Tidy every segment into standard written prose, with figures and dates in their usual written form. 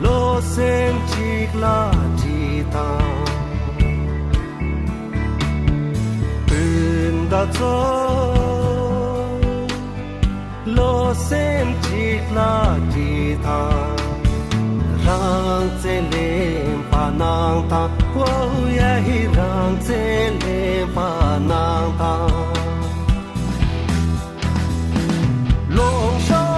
lo sem chik la di ta pin da zo lo sem chik la di ta rang che le pa nang ta wo ya hi rang che le pa nang ta long shao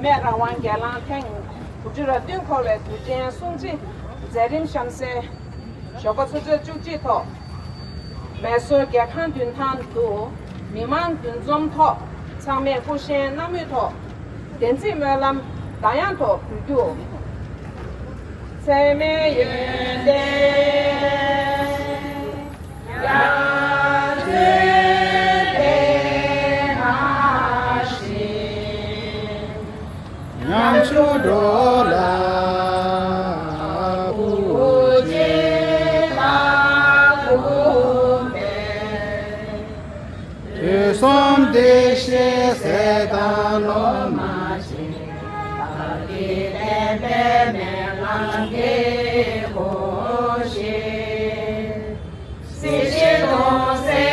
mẹ rằng quan gia lang thanh, cũng chỉ là tuyên khẩu lại tụi trẻ sung chi, gia đình sáng sẽ, cho có số giờ chúc chi thọ, mẹ số gia khăn tuyên than tụ, miền man tuyên zum thọ, sang mẹ phụ sen nam yêu thọ, đến chỉ mẹ làm đại an thọ phụ du, sẽ mẹ yên đê, ya Nam đô la bu je la bu me tu som de she se ta lo ma chi ta ki le be me lang ge ho she si she do se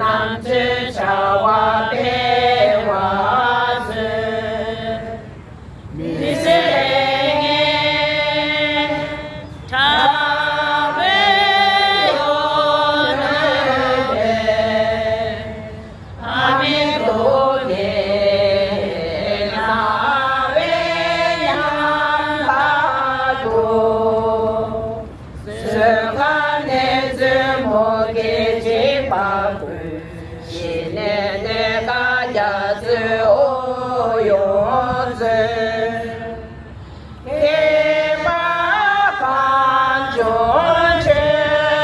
Hãy subscribe cho kênh Ghiền Mì Gõ để không bỏ lỡ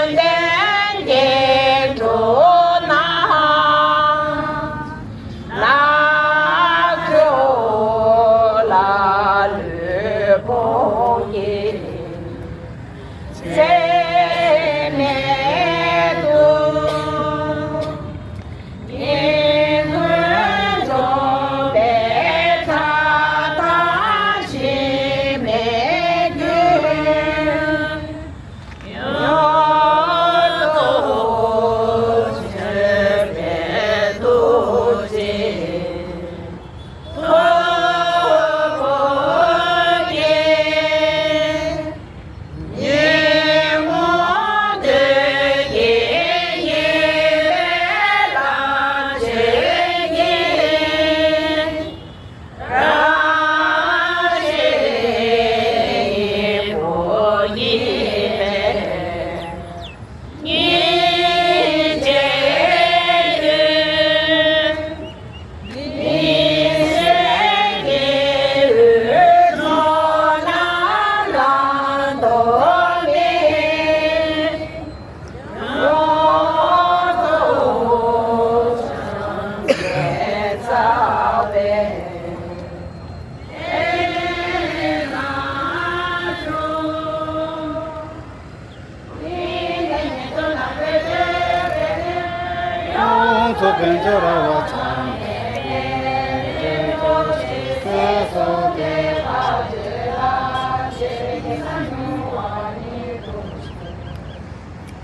용서 변절하와 참내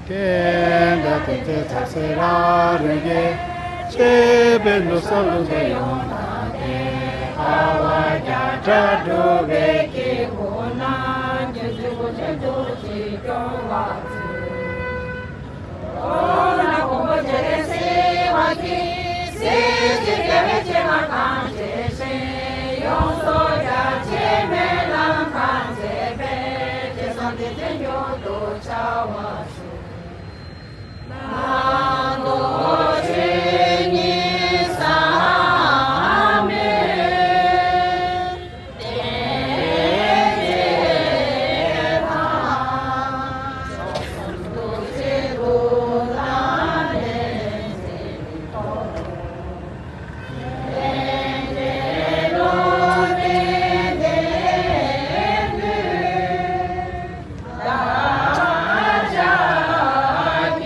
겐다 뜻에 자세라르게 제벨로 살로게 용나게 아와야 자도베게 고난 제주고 지경와지 오나 공부제세 와기 세제게메 제마간제세 용서야 제멜랑 간제베 제선대제요도 차와수 나도 주님 사랑해 내제라 도제로 나네 내제로 내제를 나자기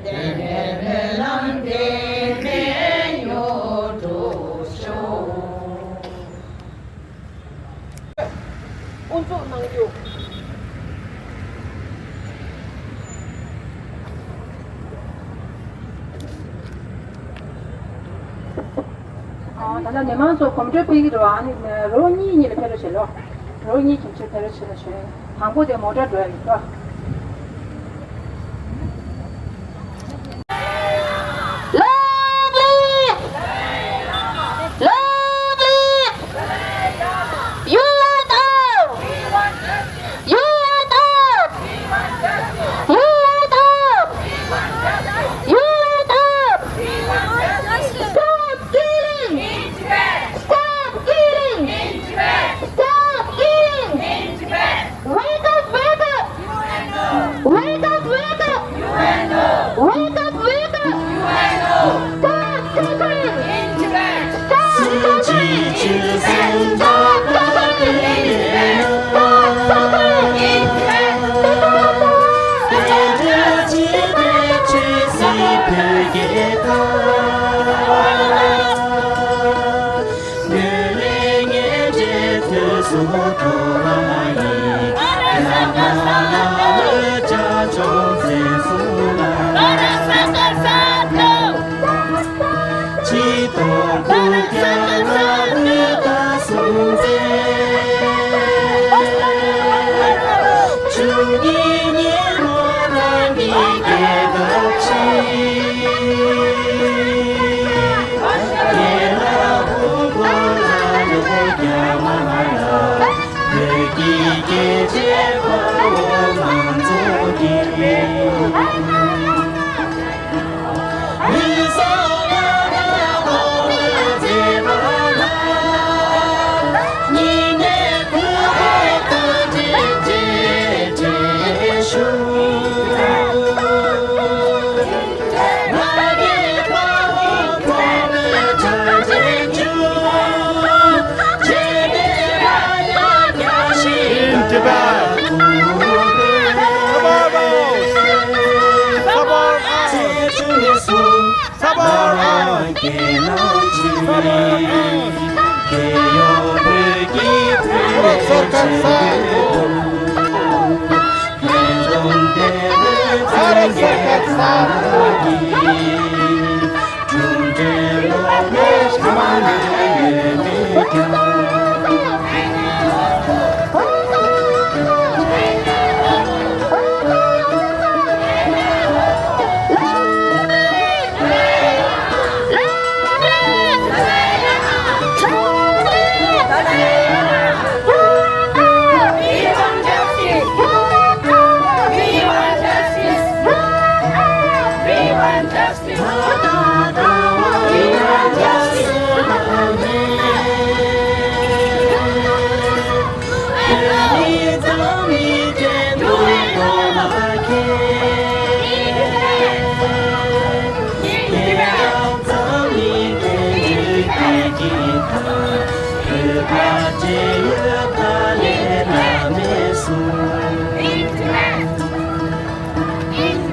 내벨랑 내면요도쇼 온조 낭교 다들 내만서 검절 보이기도 아니 로니니를 패러실로 로니 김치 패러실로 한국에 모자 줘야겠다.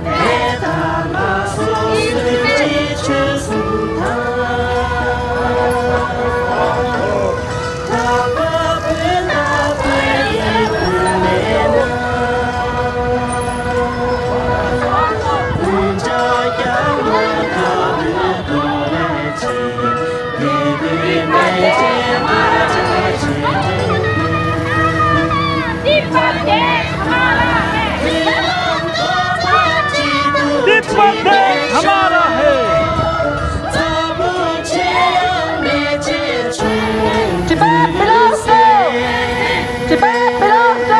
Eta maso Tibet हमारा है Tibet belongs to Tibet belongs to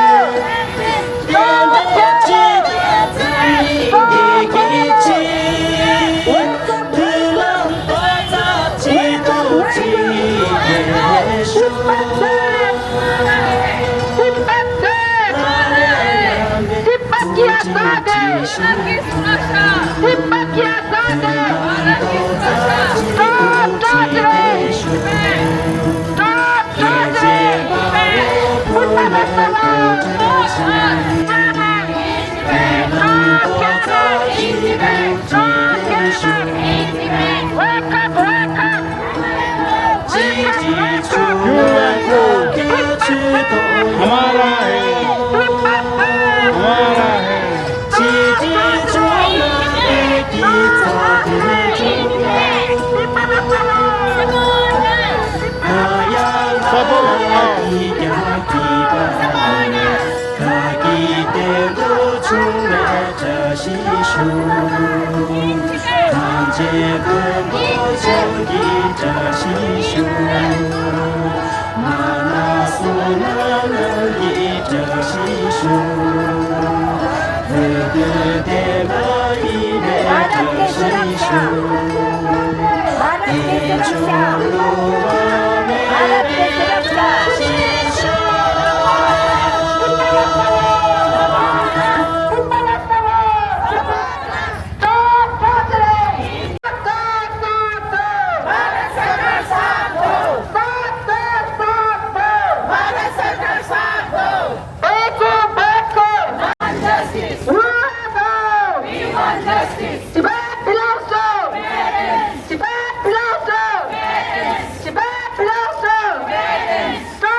हमारा है हमारा है Tibet belongs to Tibet belongs to Tibet belongs to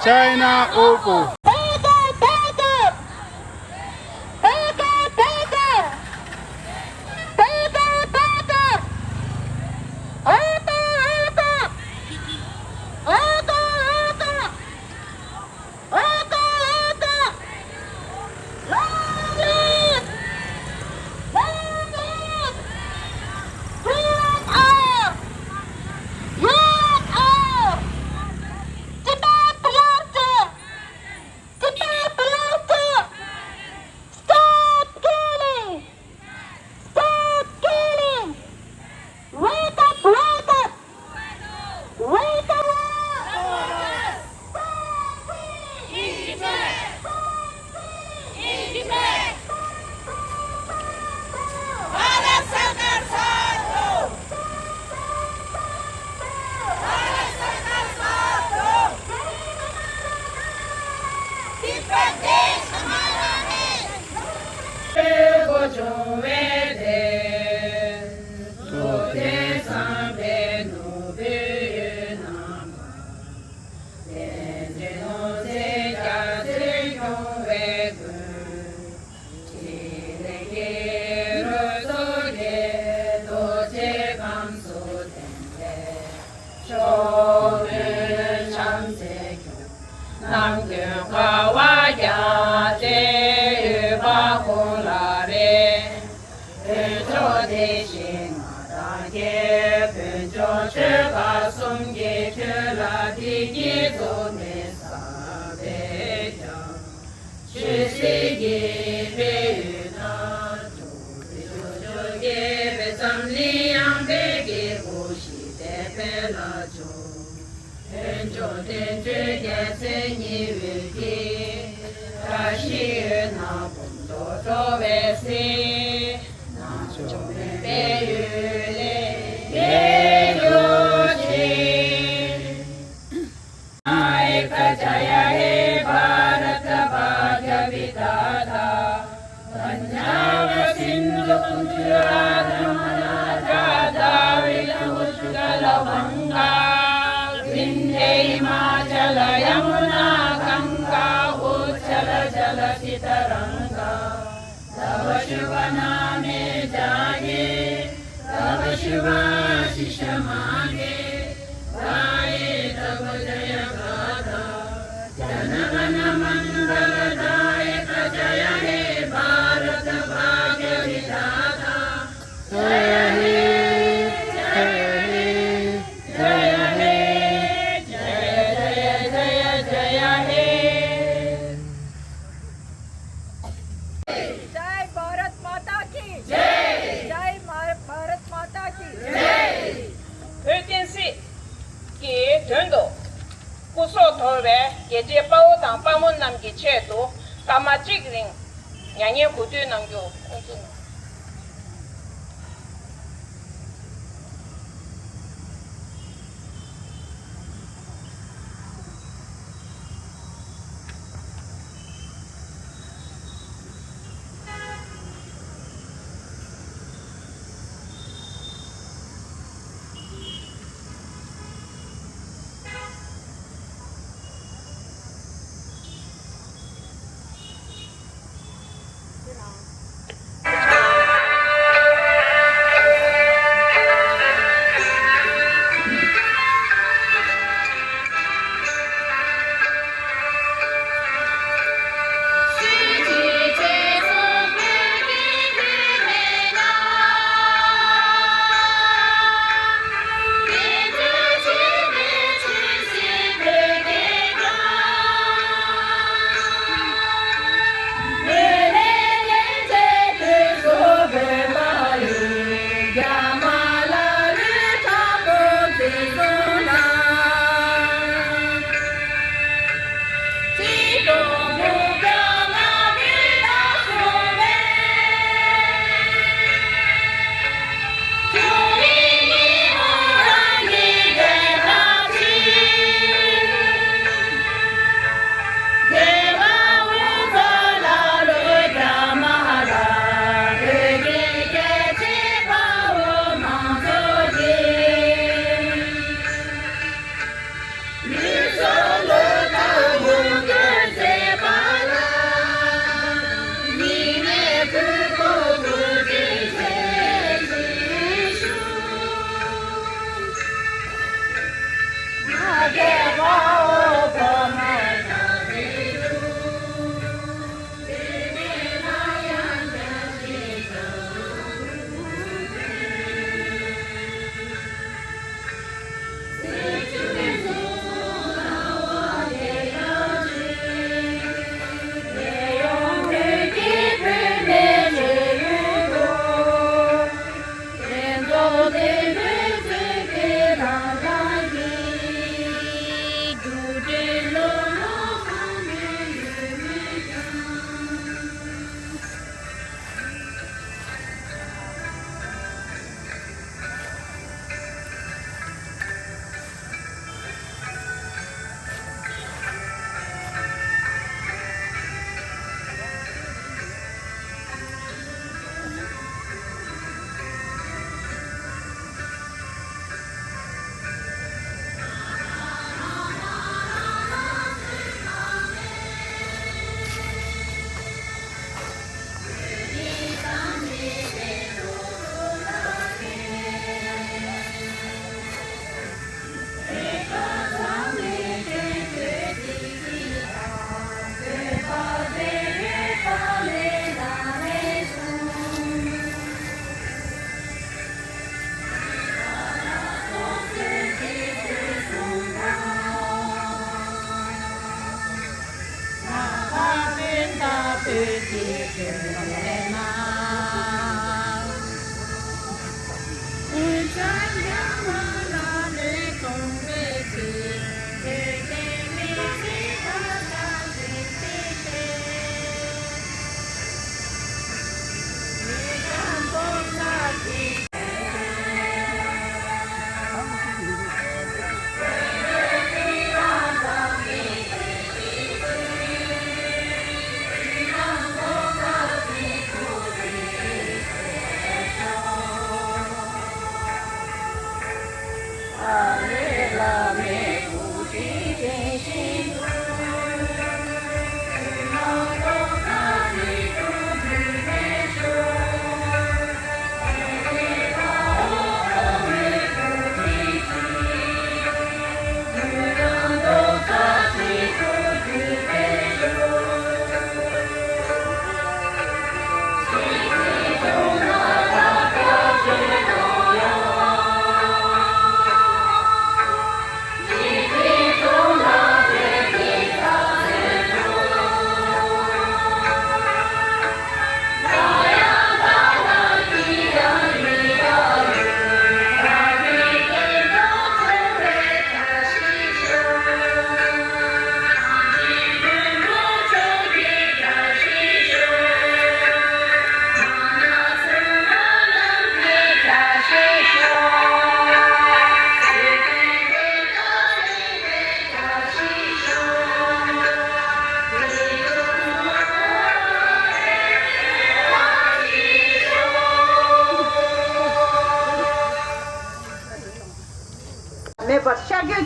China Ogo.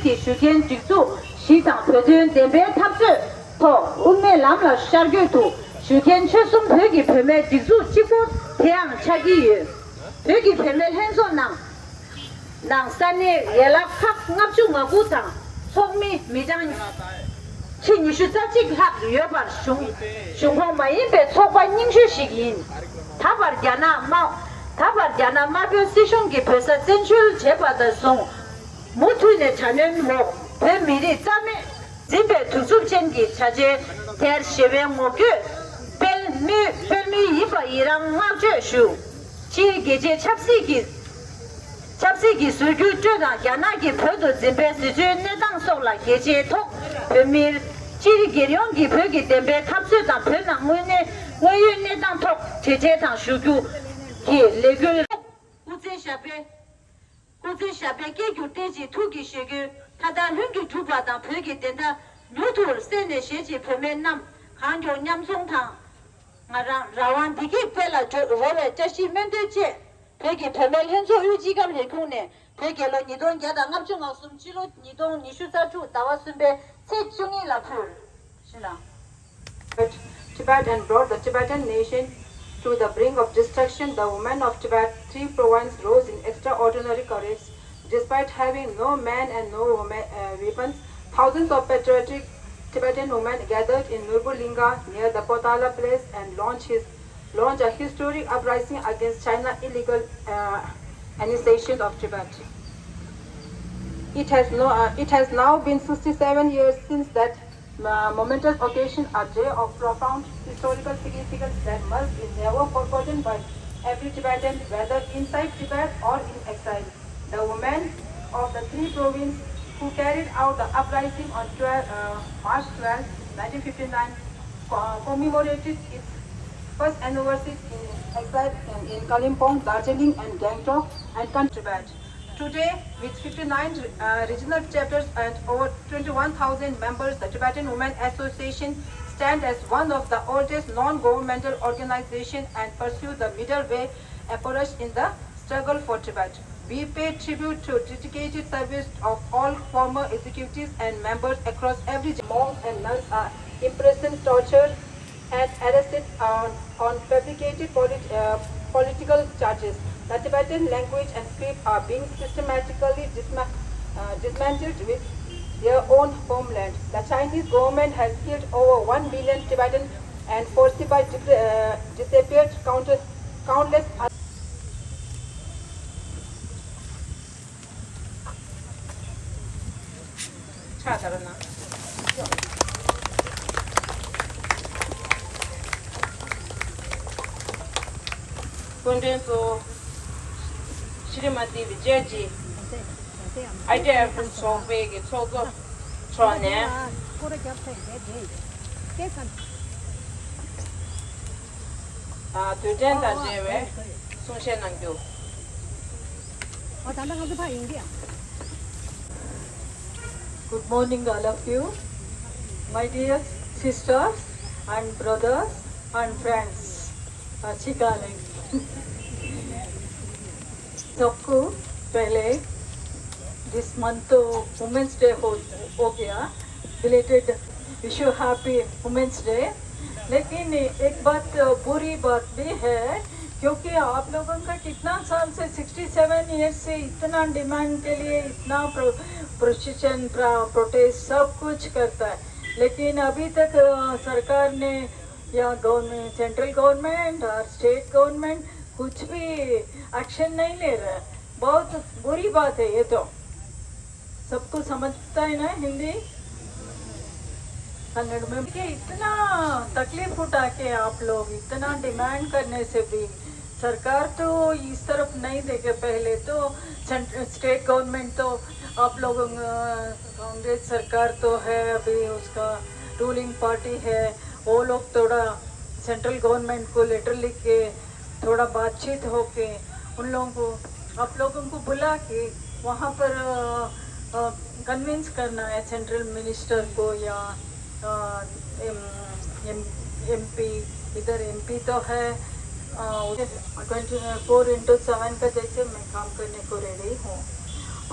ki shuken jiksu shitang pödün dembe tapsu to unme lamla shargyo tu shuken chesum pögi pöme jiksu chikpo teang chagi yu pögi pöme henso nang sanne yela khak ngapchu ngagu tang sokmi mijang chi nishu tsachik hak yobar shunghong ma yinpe tsokpa ningshu shigin tabar gyana ma pyo sishong ki pösa zenchul cheba da song 모투네 차는 뭐 배미리 짬에 집에 두습첸기 차제 대 시베 모규 벨미 이바 이랑 마저슈 지게제 찹시기 수규 쪼다 야나기 표도 집에 수주 내당 속라 게제 톡 배미 지리게령기 벽이 댐베 탑수다 변나 문에 외유 내당 톡 제제당 수규 기 레귤 우제샤베 고즈샤베게 교대지 투기 시기 타다 흥기 투바다 벽이 된다 뉴돌 세네 시지 표면남 한조 냠송탕 나랑 라완 디기 펠라 저래 자시면되지 벽이 표면 현소 유지감 해군네 벽에로 니돈 야다 납중 없음 지로 니돈 니슈사주 나왔음베 세중이라 풀 신랑 Tibet and brought the Tibetan nation to the brink of destruction, the women of Tibet, 3 provinces, rose in extraordinary courage. Despite having no man and no weapons, thousands of patriotic Tibetan women gathered in Nurbulinga near the Potala place and launched a historic uprising against China's illegal annexation of Tibet. It has now been 67 years since that momentous occasion, a day of profound historical significance that must be never forgotten by every Tibetan, whether inside Tibet or in exile. The women of the three provinces who carried out the uprising on March 12, 1959, commemorated its first anniversary in exile in Kalimpong, Darjeeling and Gangtok and Tibet. Today, with 59 regional chapters and over 21,000 members, the Tibetan Women Association stands as one of the oldest non-governmental organizations and pursue the middle way approach in the struggle for Tibet. We pay tribute to dedicated service of all former executives and members across every monks and nuns are imprisoned, tortured, and arrested on fabricated political charges. The Tibetan language and script are being systematically dismantled with their own homeland. The Chinese government has killed over 1 million Tibetans and forcibly disappeared countless others. Kundenso Shrimati Vijayaji Idea from so big it's all good Chone Tudenta Jewe Sunshe Nangyo Good morning, all of you, my dear sisters and brothers and friends. अच्छी गाल है सबको पहले this month तो women's day हो गया belated wish you happy women's day लेकिन एक बात बुरी बात भी है क्योंकि आप लोगों का कितना साल से 67 ईयर्स से इतना डिमांड के लिए इतना प्रोसेशन प्रोटेस्ट सब कुछ करता है लेकिन अभी तक सरकार ने या गवर्नमेंट सेंट्रल गवर्नमेंट और स्टेट गवर्नमेंट कुछ भी एक्शन नहीं ले रहा है बहुत बुरी बात है ये तो सबको समझता है ना हिंदी कन्नड़ में कि इतना तकलीफ उठा के आप लोग इतना डिमांड करने से भी सरकार तो इस तरफ नहीं देखे पहले तो स्टेट गवर्नमेंट तो आप लोगों कांग्रेस सरकार तो है अभी उसका रूलिंग पार्टी है वो लोग थोड़ा सेंट्रल गवर्नमेंट को लेटर लिख के थोड़ा बातचीत होके उन लोगों को आप लोगों को बुला के वहाँ पर कन्विंस करना है सेंट्रल मिनिस्टर को या एमपी इधर एमपी तो है 24/7 का जैसे मैं काम करने को रेडी हूँ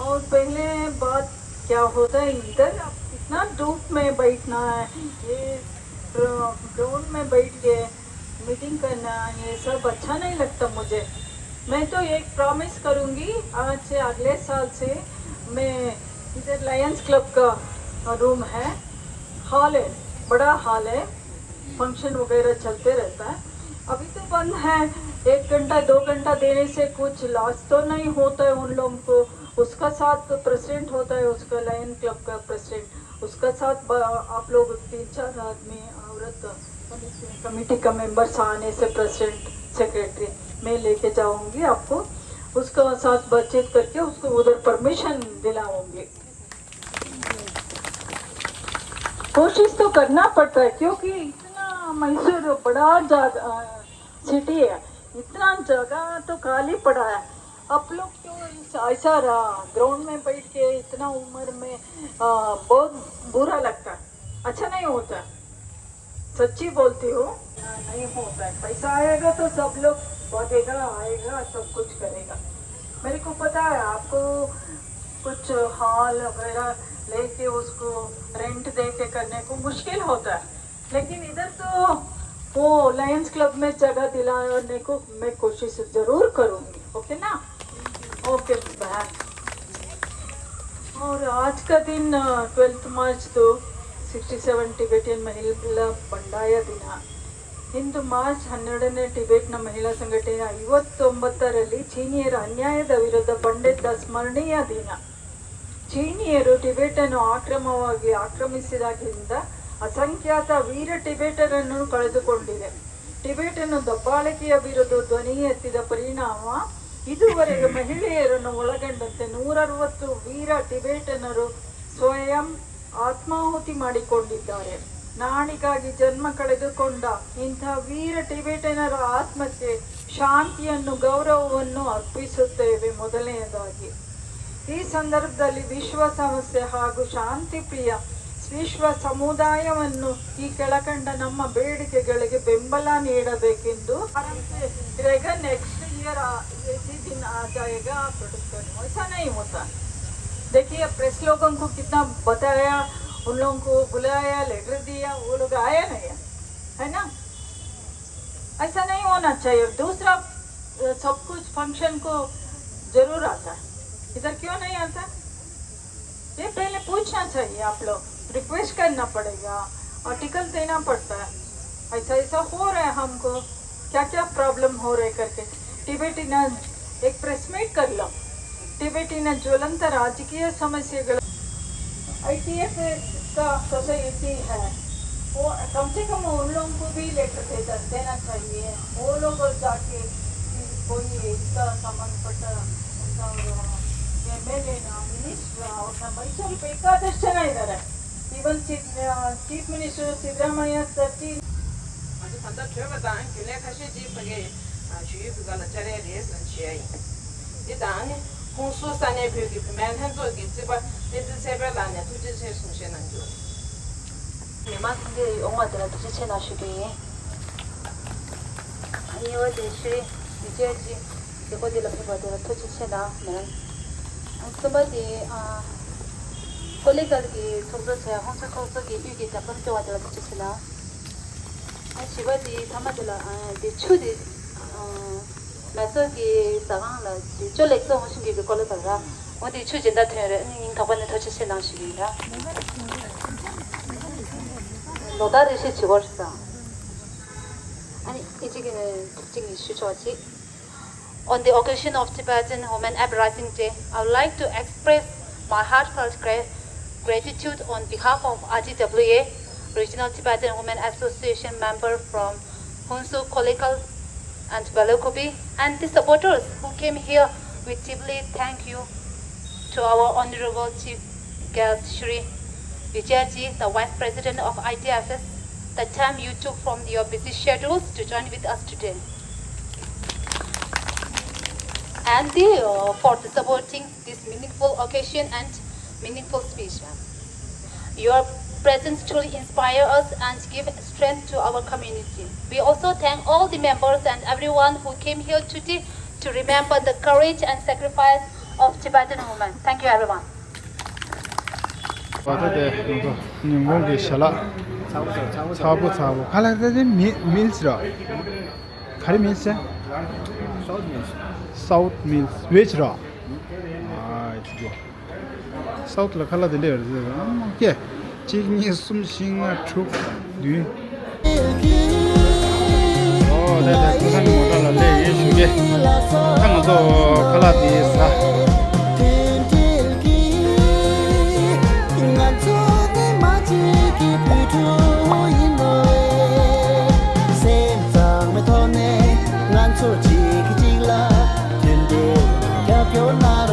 और पहले बात क्या होता है इधर इतना धूप में बैठना है ये ग्राउंड में बैठ के मीटिंग करना ये सब अच्छा नहीं लगता मुझे मैं तो एक प्रॉमिस करूँगी आज से अगले साल से मैं इधर लायंस क्लब का रूम है हॉल है बड़ा हॉल है फंक्शन वगैरह चलते रहता है अभी तो बंद है 1 घंटा 2 घंटा देने से कुछ लॉस तो नहीं होता है उन लोगों को उसका साथ प्रेसिडेंट होता है उसका लायन क्लब का प्रेसिडेंट उसका साथ आप लोग 3-4 आदमी औरत कमेटी का मेंबर्स आने से प्रेसिडेंट सेक्रेटरी मैं लेके जाऊंगी आपको उसका साथ बातचीत करके उसको उधर परमिशन दिलाऊंगी कोशिश तो करना पड़ता है क्योंकि इतना मैसूर बड़ा सिटी है इतना जगह तो खाली पड़ा है आप लोग क्यों ऐसा ग्राउंड में बैठ के इतना उम्र में बहुत बुरा लगता है अच्छा नहीं होता सच्ची बोलती हो नहीं होता है पैसा आएगा तो सब लोग बढ़ेगा आएगा सब कुछ करेगा मेरे को पता है आपको कुछ हॉल वगैरह लेके उसको रेंट दे के करने को मुश्किल होता है लेकिन इधर तो वो लायंस क्लब में जगह दिलाने को मैं कोशिश जरूर करूँगी ओके ना ओके बहन और आज का दिन 12 मार्च तो 67 ಟಿಬೆಟಿಯನ್ ಮಹಿಳಾ ಬಂಡಾಯ ದಿನ. ಇಂದು ಮಾರ್ಚ್ 12ನೇ ಟಿಬೆಟ್ನ ಮಹಿಳಾ ಸಂಘಟನೆ 59ರಲ್ಲಿ ಚೀನಿಯರ ಅನ್ಯಾಯದ ವಿರುದ್ಧ ಬಂಡೆದ್ದ ಸ್ಮರಣೀಯ ದಿನ. ಚೀನಿಯರು ಟಿಬೆಟನ್ನು ಆಕ್ರಮಿಸಿದಾಗಿನಿಂದ ಅಸಂಖ್ಯಾತ ವೀರ ಟಿಬೆಟರನ್ನು ಕಳೆದುಕೊಂಡಿದೆ. ಟಿಬೆಟನ್ನು ದಬ್ಬಾಳಿಕೆಯ ವಿರುದ್ಧ ಧ್ವನಿ ಎತ್ತಿದ ಪರಿಣಾಮ ಇದುವರೆಗೆ ಮಹಿಳೆಯರನ್ನು ಒಳಗೊಂಡಂತೆ 160 ವೀರ ಟಿಬೆಟನರು ಸ್ವಯಂ ಆತ್ಮಾಹುತಿ ಮಾಡಿಕೊಂಡಿದ್ದಾರೆ. ನಾಡಿಗಾಗಿ ಜನ್ಮ ಕಳೆದುಕೊಂಡ ಇಂಥ ವೀರ ಟಿಬೆಟನರ ಆತ್ಮಕ್ಕೆ ಶಾಂತಿಯನ್ನು ಗೌರವವನ್ನು ಅರ್ಪಿಸುತ್ತೇವೆ. ಮೊದಲನೆಯದಾಗಿ ಈ ಸಂದರ್ಭದಲ್ಲಿ ವಿಶ್ವ ಸಮಸ್ಯೆ ಹಾಗೂ ಶಾಂತಿ ಪ್ರಿಯ ವಿಶ್ವ ಸಮುದಾಯವನ್ನು ಈ ಕೆಳಕಂಡ ನಮ್ಮ ಬೇಡಿಕೆಗಳಿಗೆ ಬೆಂಬಲ ನೀಡಬೇಕೆಂದು नेक्स्ट ईयर इसी दिन आ जाएगा प्रोड्यूस करने. ऐसा नहीं होता. देखिए प्रेस लोगों को कितना बताया, उन लोगों को बुलाया, लेटर दिया, वो लोग आया नहीं है ना. ऐसा नहीं होना चाहिए. दूसरा सब कुछ फंक्शन को जरूर आता है, इधर क्यों नहीं आता? ये पहले पूछना चाहिए. आप लोग रिक्वेस्ट करना पड़ेगा, आर्टिकल देना पड़ता है. ऐसा ऐसा हो रहा है, हमको क्या क्या प्रॉब्लम हो रहे करके. ಟಿಬೆಟಿನ एक प्रेस मीट कर लो. ಟಿಬೆಟಿನ ज्वलंत राजकीय समस्या ITF का सोसाइटी है, वो कम से कम उन लोगों को भी लेटर देना चाहिए. वो लोग जाके कोई इसका संबंधपट्ಟ MLA मिनिस्टर ಅವ್ರನ್ನ ಮೈಸೂರು ಬೇಕಾದಷ್ಟು ಜನ ಇದ್ದಾರೆ. ಈವನ್ ಚೀಫ್ ಮಿನಿಸ್ಟರ್ ಸಿದ್ದರಾಮಯ್ಯ ಸರ್ಜಿ 아주 간다 줘봐다. 근래 가시지 그게 주의 그거는 자리에 대해서 지어요. 일단 홍수산에 벽이 보면 한쪽이 집어 이제 세별안에 두지세 숨쉬는 줄. 미만데 영화들은 도대체 나시게 아니요 대시 이제지 이거들 앞에서들 도대체나 는 somebody 콜레가기 속도체 홍사코스기 유기 잡은 때와들 도대체나 시바디 타마들라 추디 마서기 사강라 졸렉서 호신기 콜레가라 어디 추진다 되래 인 가번에 도대체 나시기라 노다르시 지거rs아 아니 이지기는 특징이 수조지. On the occasion of Tibetan Women Uprising Day, I would like to express my heartfelt gratitude on behalf of RTWA, Regional Tibetan Women Association member from Hunsu, Kolekal and Balokopi, and the supporters who came here. We deeply thank you to our Honorable Chief Guest Shri Vijayaji, the Vice President of ITFS, the time you took from your busy schedules to join with us today. And for supporting this meaningful occasion and meaningful speech. Your presence truly inspires us and gives strength to our community. We also thank all the members and everyone who came here today to remember the courage and sacrifice of Tibetan women. Thank you everyone. 와다데 이거 님공기 샬라 차부 칼라데 밀스라 카리 밀스 사우th 밀스 웨지라 이거 사우th라 칼라데 레어 게 지니 숨싱아 축뒤 네네 부산이 못달라 내 예수게 한번더 칼라디사 Cho chị cái chi là thuyền đều kéo kéo na